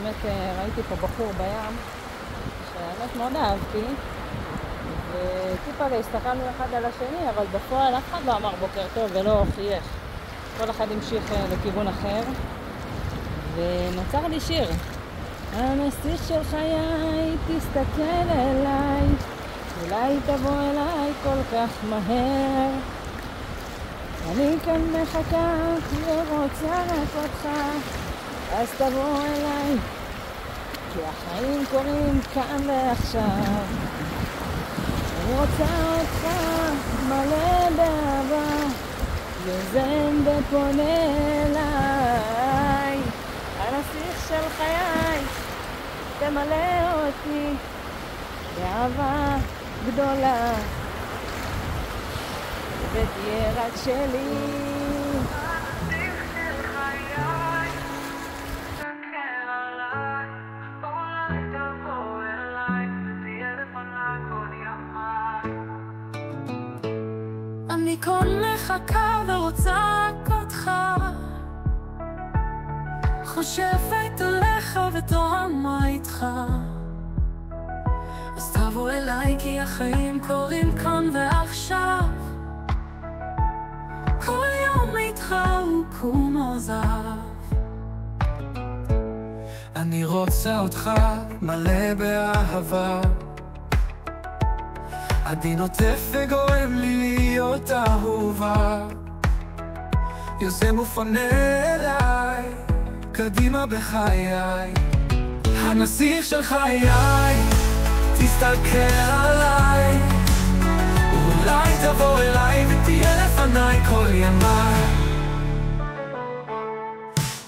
באמת ראיתי פה בחור בים, שהאמת מאוד אהבתי, וטיפה הסתכלנו אחד על השני, אבל בפועל אף אחד לא אמר בוקר טוב ולא חייך. כל אחד המשיך לכיוון אחר, ונוצר לי שיר. הנסיך של חיי, תסתכל אליי, אולי תבוא אליי כל כך מהר. אני כאן מחכה ורוצה רק אותך, אז תבוא אליי, כי החיים קורים כאן ועכשיו. אני רוצה אותך מלא באהבה, יוזם ופונה אליי. הנסיך של חיי, תמלא אותי באהבה גדולה, ותהיה רק שלי. הנסיך של חיי, תסתכל עליי, אולי תבוא אליי, ותהיה לפניי כל ימיי. אני כאן מחכה ורוצה רק אותך, חושבת עליך ותוהה מה איתך. אז תבוא אליי כי החיים קורים כאן ועכשיו. כל יום איתך הוא כמו זהב. אני רוצה אותך מלא באהבה, עדין עוטף וגורם לי להיות אהובה, יוזם ופונה אליי קדימה בחיי. הנסיך של חיי, תסתכל עליי, אולי תבוא אליי ותהיה לפניי כל ימיי.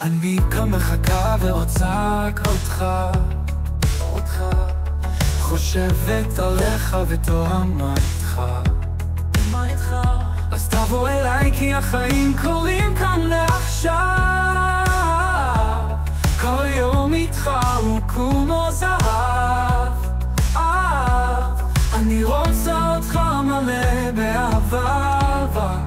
אני כאן מחכה ורוצה רק אותך, חושבת עליך ותוהה מה איתך. אז תבוא אליי כי החיים קורים כאן לעכשיו. כל יום איתך הוא כמו זהב. אני רוצה אותך מלא באהבה,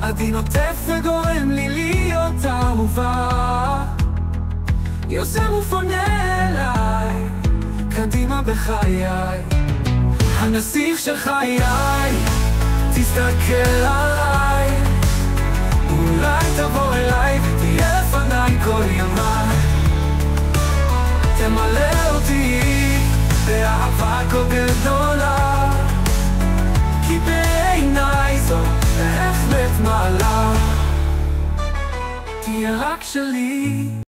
עדין עוטף וגורם לי להיות אהובה, יוזם ופונה אליי קדימה בחיי. הנסיך של חיי, תסתכל עליי, אולי תבוא אליי ותהיה לפניי כל ימיי. תמלא אותי באהבה כה גדולה, כי בעיניי זו בהחלט מעלה, תהיה רק שלי.